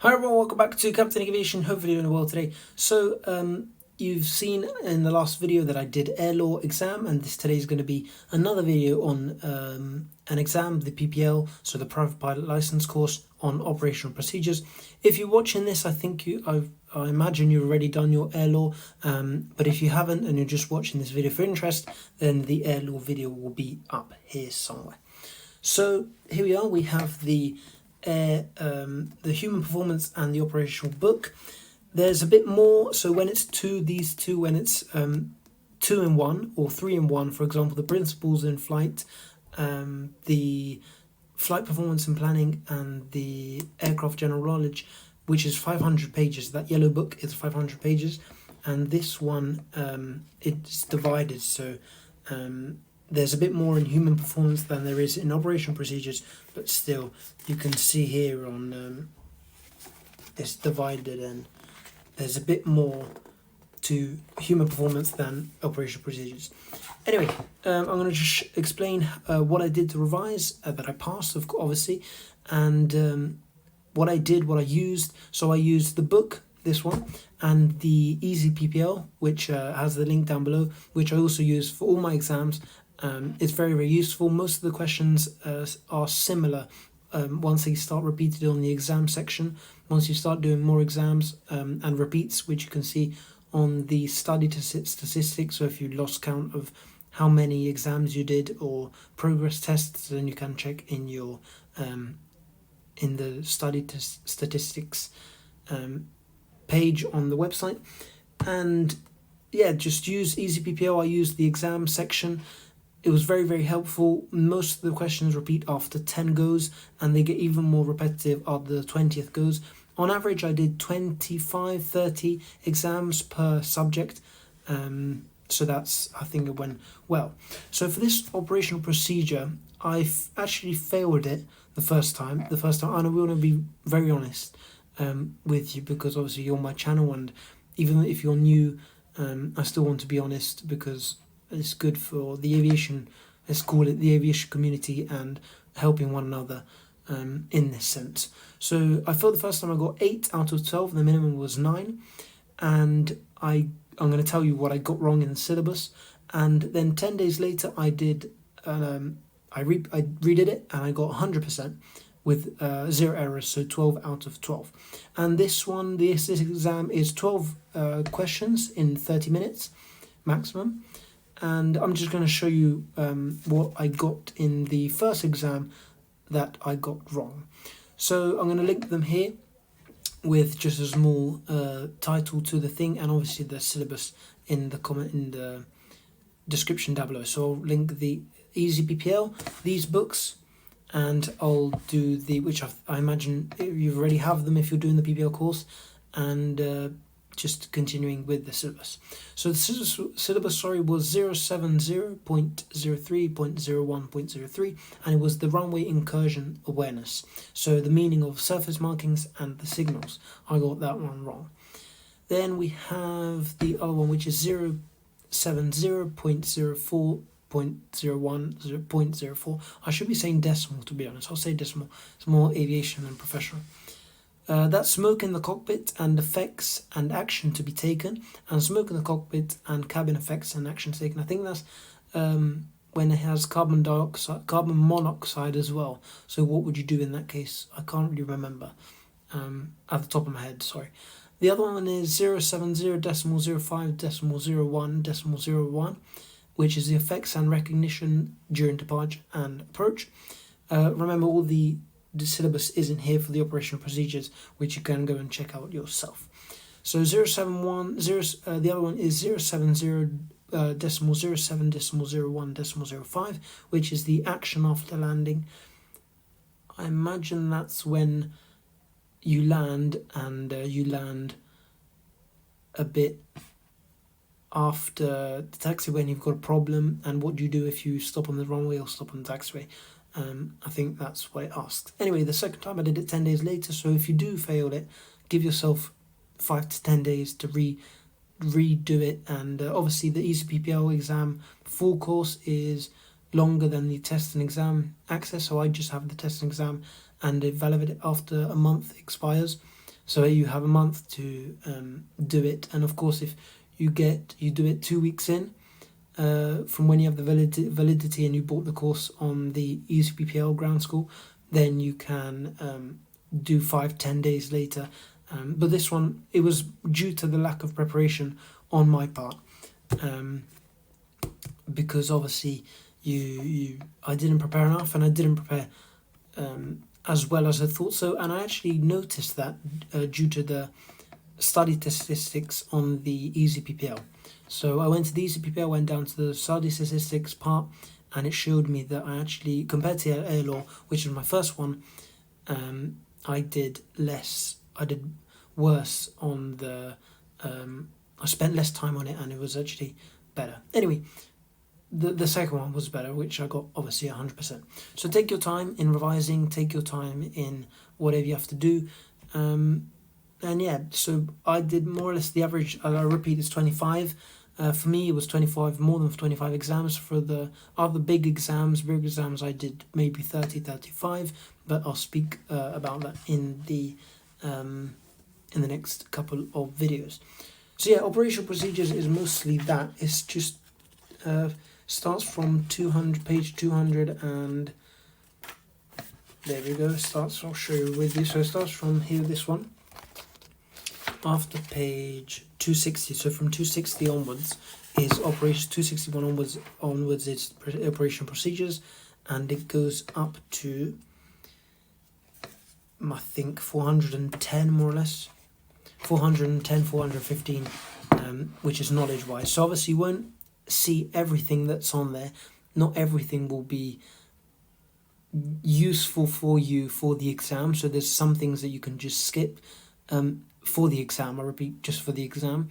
Hi everyone, welcome back to Captain Aviation. Hopefully you're doing well today. So you've seen in the last video that I did air law exam, and today is going to be another video on an exam, the PPL, so the private pilot license course on operational procedures. If you're watching this, I imagine you've already done your air law, but if you haven't and you're just watching this video for interest, then the air law video will be up here somewhere. So here we are, we have the human performance and the operational book. There's a bit more, so when it's these two, when it's 2 in 1 or 3 in 1, for example, the principles in flight, the flight performance and planning, and the aircraft general knowledge, which is 500 pages. That yellow book is 500 pages, and this one it's divided, so there's a bit more in human performance than there is in operational procedures, but still you can see here on it's divided, and there's a bit more to human performance than operational procedures. Anyway, I'm going to just explain what I did to revise, that I passed obviously, and what I did, what I used. So I used the book, this one, and the Easy PPL, which has the link down below, which I also use for all my exams. It's very, very useful. Most of the questions are similar once they start repeated on the exam section. Once you start doing more exams and repeats, which you can see on the study statistics, so if you lost count of how many exams you did or progress tests, then you can check in your in the study statistics page on the website. And yeah, just use Easy PPL. I used the exam section. It was very, very helpful. Most of the questions repeat after 10 goes, and they get even more repetitive after the 20th goes. On average, I did 25, 30 exams per subject. So that's, I think it went well. So for this operational procedure, I actually failed it the first time. And I want to be very honest with you, because obviously you're my channel, and even if you're new, I still want to be honest, because it's good for the aviation, let's call it the aviation community, and helping one another in this sense. So I felt the first time I got 8 out of 12, the minimum was 9, and I'm going to tell you what I got wrong in the syllabus. And then 10 days later I did I redid it, and I got 100% with 0 errors, so 12 out of 12. And this exam is 12 questions in 30 minutes maximum. And I'm just going to show you what I got in the first exam that I got wrong. So I'm going to link them here with just a small title to the thing, and obviously the syllabus in the description down below. So I'll link the Easy PPL, these books, and I'll do which I imagine you already have them if you're doing the PPL course, and just continuing with the syllabus. So the syllabus was 070.03.01.03, and it was the runway incursion awareness. So the meaning of surface markings and the signals. I got that one wrong. Then we have the other one, which is 070.04.01.04. I should be saying decimal, to be honest. I'll say decimal. It's more aviation and professional. That's smoke in the cockpit and effects and action to be taken, and smoke in the cockpit and cabin effects and action taken. I think that's when it has carbon monoxide as well. So what would you do in that case? I can't really remember at the top of my head, sorry. The other one is 070.05.01.01, which is the effects and recognition during departure and approach. Remember, all the syllabus isn't here for the operational procedures, which you can go and check out yourself. So the other one is 070.07.01.05, which is the action after landing. I imagine that's when you land, and you land a bit after the taxiway and you've got a problem, and what do you do if you stop on the runway or stop on the taxiway. I think that's what it asks. Anyway, the second time I did it 10 days later, so if you do fail it, give yourself 5 to 10 days to redo it. And obviously the Easy PPL exam full course is longer than the test and exam access, so I just have the test and exam, and it valid after a month expires. So you have a month to do it, and of course if you do it 2 weeks in from when you have the validity and you bought the course on the Easy PPL ground school, then you can do 5-10 days later. But this one, it was due to the lack of preparation on my part, because obviously I didn't prepare enough, and I didn't prepare as well as I thought so, and I actually noticed that due to the study statistics on the Easy PPL. So I went to the Easy PPL, went down to the study statistics part, and it showed me that I actually, compared to air law, which was my first one, I did worse on the, I spent less time on it, and it was actually better. Anyway, the second one was better, which I got obviously 100%. So take your time in revising, take your time in whatever you have to do. And yeah, so I did more or less the average, I repeat, is 25. For me, it was 25, more than 25 exams. For the other big exams, I did maybe 30, 35, but I'll speak about that in the next couple of videos. So yeah, operational procedures is mostly that. It's just starts from 200, page 200, and there we go. I'll show you with you. So it starts from here, this one, after page 260. So from 260 onwards is operation. 261 onwards is operation procedures, and it goes up to, I think, 410 more or less, 410, 415, which is knowledge wise. So obviously you won't see everything that's on there. Not everything will be useful for you for the exam, so there's some things that you can just skip for the exam. I repeat, just for the exam,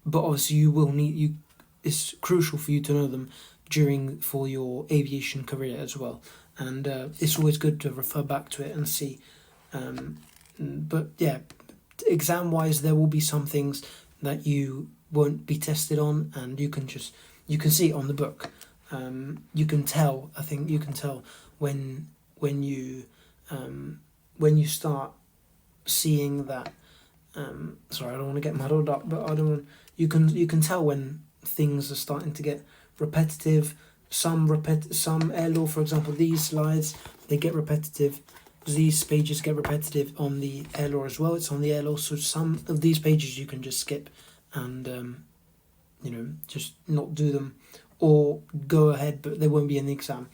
but obviously you will need, it's crucial for you to know them for your aviation career as well, and it's always good to refer back to it and see. But yeah, exam wise, there will be some things that you won't be tested on, and you can see it on the book. You can tell, I think you can tell when you start seeing that, sorry, I don't want to get muddled up, but you can tell when things are starting to get repetitive. Some air law, for example, these slides, they get repetitive. These pages get repetitive on the air law as well. It's on the air law, so some of these pages you can just skip and just not do them, or go ahead, but they won't be in the exam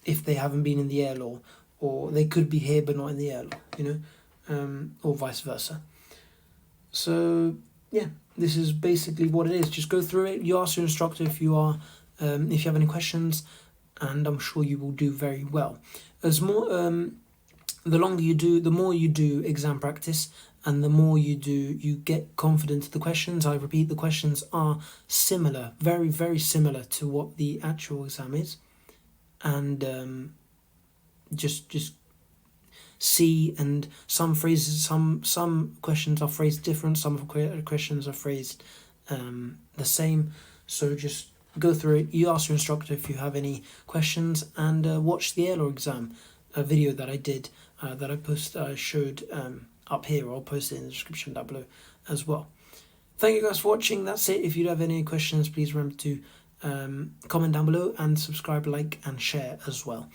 if they haven't been in the air law, or they could be here but not in the air law, or vice versa. So yeah, this is basically what it is. Just go through it. You ask your instructor if you have any questions, and I'm sure you will do very well. As more the longer you do, the more you do exam practice, and the more you do, you get confident. The questions, I repeat, the questions are similar, very, very similar to what the actual exam is, and just see. And some phrases, some questions are phrased different, some questions are phrased the same. So just go through it. You ask your instructor if you have any questions, and watch the air law exam video that I did, that I showed up here. I'll post it in the description down below as well. Thank you guys for watching. That's it. If you have any questions, please remember to comment down below, and subscribe, like, and share as well,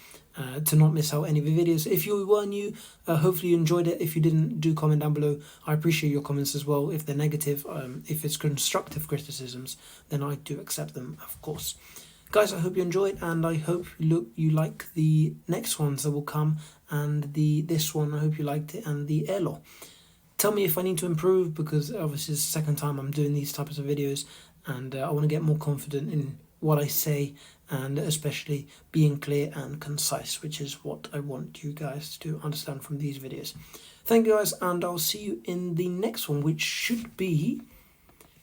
to not miss out any of the videos. If you were new, hopefully you enjoyed it. If you didn't, do comment down below. I appreciate your comments as well. If they're negative, if it's constructive criticisms, then I do accept them, of course. Guys, I hope you enjoyed, and I hope you like the next ones that will come, and this one, I hope you liked it, and the air law. Tell me if I need to improve, because obviously it's the second time I'm doing these types of videos, and I want to get more confident in what I say, and especially being clear and concise, which is what I want you guys to understand from these videos. Thank you guys, and I'll see you in the next one, which should be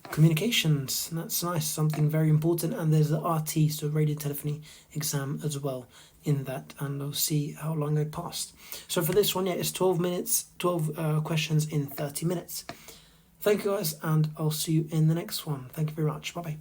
communications. That's nice, something very important. And there's the RT, so radio telephony exam as well in that, and I'll see how long I passed. So for this one, yeah, it's 12 minutes, 12 questions in 30 minutes. Thank you guys, and I'll see you in the next one. Thank you very much. Bye bye.